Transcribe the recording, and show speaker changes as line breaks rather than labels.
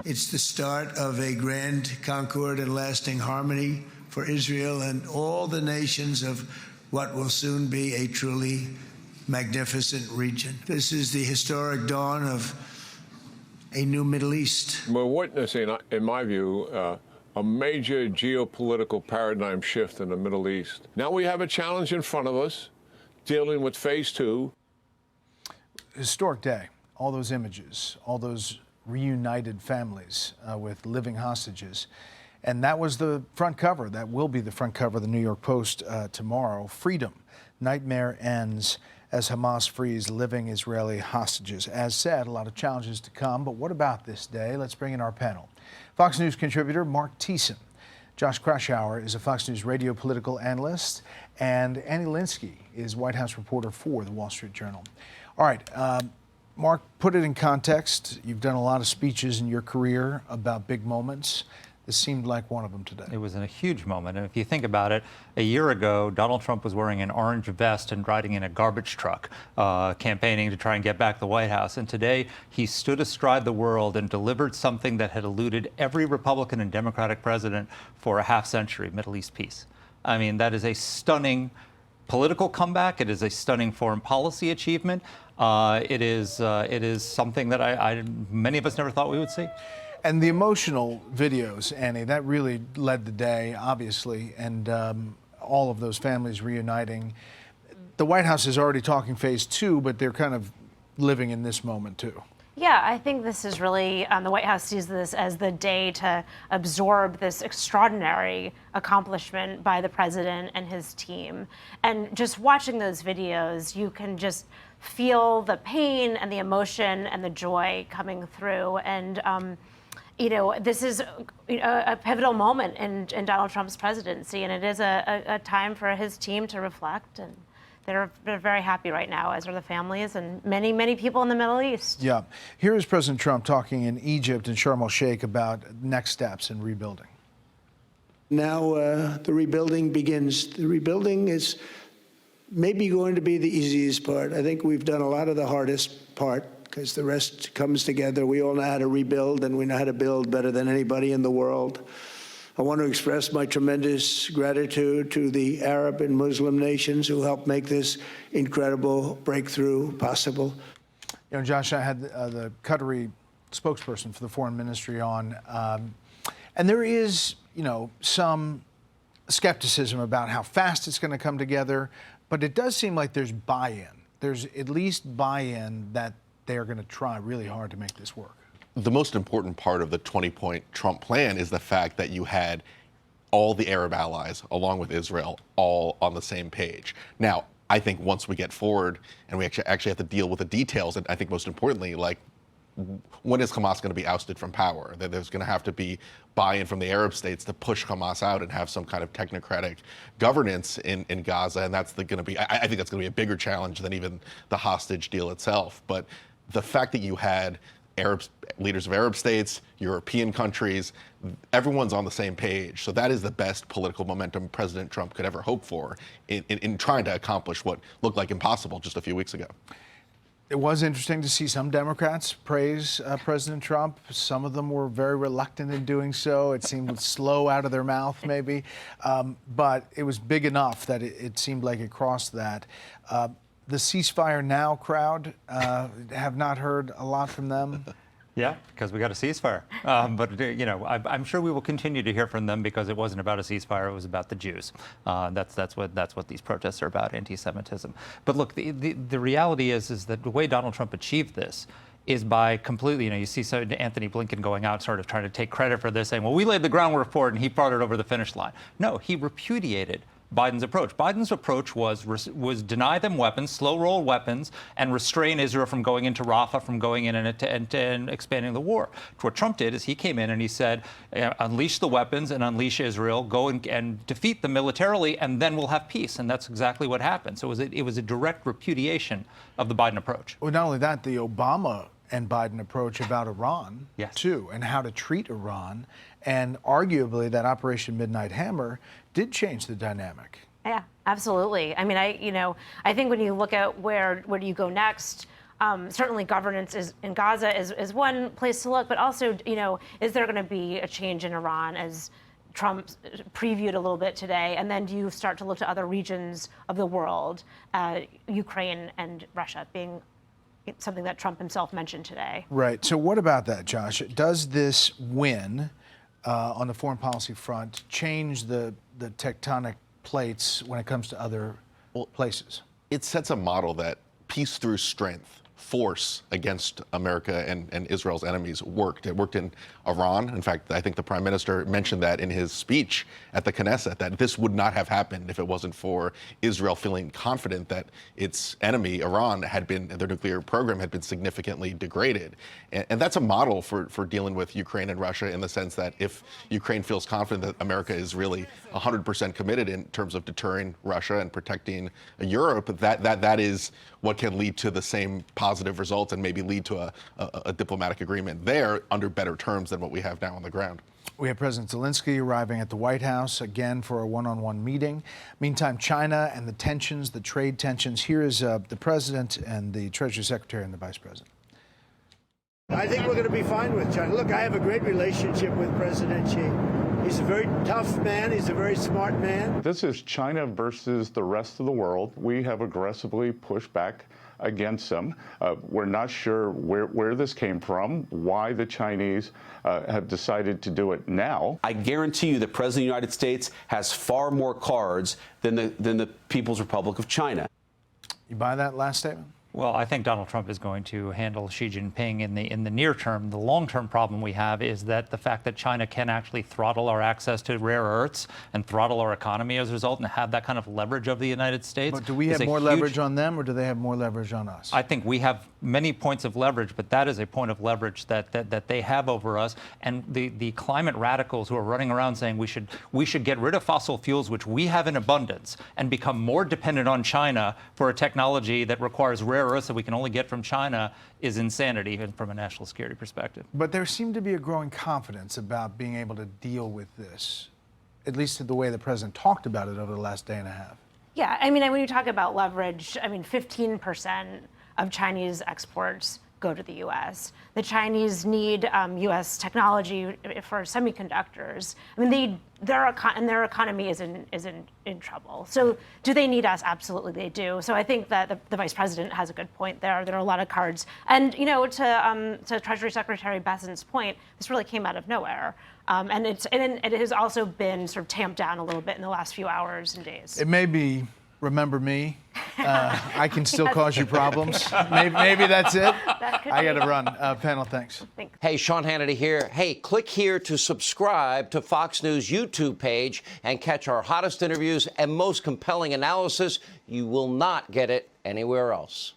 It's the start of a grand concord and lasting harmony for Israel and all the nations of what will soon be a truly magnificent region. This is the historic dawn of a new Middle East.
We're witnessing, in my view, a major geopolitical paradigm shift in the Middle East. Now we have a challenge in front of us, dealing with phase two.
Historic day. All those images, all those reunited families with living hostages. And that was the front cover. That will be the front cover of the New York Post tomorrow. Freedom. Nightmare ends as Hamas frees living Israeli hostages. As said, a lot of challenges to come. But what about this day? Let's bring in our panel. Fox News contributor Mark Thiessen. Josh Kraushaar is a Fox News radio political analyst. And Annie Linskey is White House reporter for the Wall Street Journal. All right. Mark, put it in context. You've done a lot of speeches in your career about big moments. This seemed like one of them today.
It was a huge moment. And if you think about it, a year ago, Donald Trump was wearing an orange vest and riding in a garbage truck, campaigning to try and get back the White House. And today, he stood astride the world and delivered something that had eluded every Republican and Democratic president for a half century: Middle East peace. I mean, that is a stunning political comeback. It is a stunning foreign policy achievement. It is something that many of us never thought we would see.
And the emotional videos, Annie, that really led the day, obviously, and all of those families reuniting. The White House is already talking phase two, but they're kind of living in this moment, too.
Yeah, I think this is really, the White House sees this as the day to absorb this extraordinary accomplishment by the president and his team. And just watching those videos, you can just feel the pain and the emotion and the joy coming through. And, you know, this is a pivotal moment in Donald Trump's presidency, and it is a time for his team to reflect. And they're very happy right now, as are the families and many, many people in the Middle East.
Yeah. Here is President Trump talking in Egypt and Sharm el-Sheikh about next steps in rebuilding.
Now the rebuilding begins. The rebuilding is maybe going to be the easiest part. I think we've done a lot of the hardest part because the rest comes together. We all know how to rebuild, and we know how to build better than anybody in the world. I want to express my tremendous gratitude to the Arab and Muslim nations who helped make this incredible breakthrough possible.
You know, Josh, I had the Qatari spokesperson for the foreign ministry on, and there is, you know, some skepticism about how fast it's going to come together, but it does seem like there's buy-in. There's at least buy-in that they're going to try really hard to make this work.
The most important part of the 20-point Trump plan is the fact that you had all the Arab allies, along with Israel, all on the same page. Now, I think once we get forward and we actually have to deal with the details, and I think most importantly, like, when is Hamas going to be ousted from power? That there's going to have to be buy-in from the Arab states to push Hamas out and have some kind of technocratic governance in Gaza, and that's going to be, I think that's going to be a bigger challenge than even the hostage deal itself. But the fact that you had leaders of Arab states, European countries, everyone's on the same page. So that is the best political momentum President Trump could ever hope for in trying to accomplish what looked like impossible just a few weeks ago.
It was interesting to see some Democrats praise President Trump. Some of them were very reluctant in doing so. It seemed slow out of their mouth, maybe. But it was big enough that it seemed like it crossed that. The ceasefire now crowd, have not heard a lot from them.
Yeah, because we got a ceasefire. But, you know, I'm sure we will continue to hear from them because it wasn't about a ceasefire. It was about the Jews. That's what these protests are about, anti-Semitism. But look, the reality is that the way Donald Trump achieved this is by completely, you know, you see Anthony Blinken going out sort of trying to take credit for this, saying, well, we laid the groundwork for it and he brought it over the finish line. No, he repudiated Biden's approach. Biden's approach was deny them weapons, slow roll weapons, and restrain Israel from going into Rafah, from going in and expanding the war. What Trump did is he came in and he said, unleash the weapons and unleash Israel, go and defeat them militarily, and then we'll have peace. And that's exactly what happened. So it was a direct repudiation of the Biden approach.
Well, not only that, the Obama and Biden approach about Iran,
yes,
too, and how to treat Iran. And arguably that Operation Midnight Hammer did change the dynamic.
Yeah, absolutely. I mean, I think when you look at where do you go next, Certainly, governance in Gaza is one place to look, but also, is there going to be a change in Iran, as Trump previewed a little bit today? And then do you start to look to other regions of the world, Ukraine and Russia being something that Trump himself mentioned today?
Right. So what about that, Josh? Does this win on the foreign policy front change the tectonic plates when it comes to other places?
It sets a model that peace through strength, force against America and Israel's enemies worked. It worked in Iran. In fact, I think the prime minister mentioned that in his speech at the Knesset, that this would not have happened if it wasn't for Israel feeling confident that its enemy, Iran, their nuclear program had been significantly degraded. And that's a model for dealing with Ukraine and Russia, in the sense that if Ukraine feels confident that America is really 100% committed in terms of deterring Russia and protecting Europe, that is what can lead to the same positive results and maybe lead to a diplomatic agreement there under better terms than what we have now on the ground.
We have President Zelensky arriving at the White House again for a one-on-one meeting. Meantime, China and the tensions, the trade tensions. Here is the president and the Treasury Secretary and the Vice President.
I think we're going to be fine with China. Look, I have a great relationship with President Xi. He's a very tough man. He's a very smart man.
This is China versus the rest of the world. We have aggressively pushed back against them. We're not sure where this came from, why the Chinese have decided to do it now.
I guarantee you the President of the United States has far more cards than the People's Republic of China.
You buy that last statement?
Well, I think Donald Trump is going to handle Xi Jinping in the near term. The long-term problem we have is that the fact that China can actually throttle our access to rare earths and throttle our economy as a result, and have that kind of leverage of the United States.
But do we have more leverage on them, or do they have more leverage on us?
I think we have many points of leverage, but that is a point of leverage that they have over us. And the climate radicals who are running around saying we should get rid of fossil fuels, which we have in abundance, and become more dependent on China for a technology that requires rare earths that we can only get from China, is insanity, even from a national security perspective.
But there seemed to be a growing confidence about being able to deal with this, at least the way the president talked about it over the last day and a half.
Yeah, I mean, when you talk about leverage, 15% of Chinese exports go to the U.S. The Chinese need U.S. technology for semiconductors. I mean, their economy is in trouble. So do they need us? Absolutely, they do. So I think that the vice president has a good point there. There are a lot of cards. And to Treasury Secretary Bessent's point, this really came out of nowhere. And it has also been sort of tamped down a little bit in the last few hours and days.
It may be remember me. I can still cause you problems. Maybe that's it. I got to run. Panel, thanks.
Hey, Sean Hannity here. Hey, click here to subscribe to Fox News YouTube page and catch our hottest interviews and most compelling analysis. You will not get it anywhere else.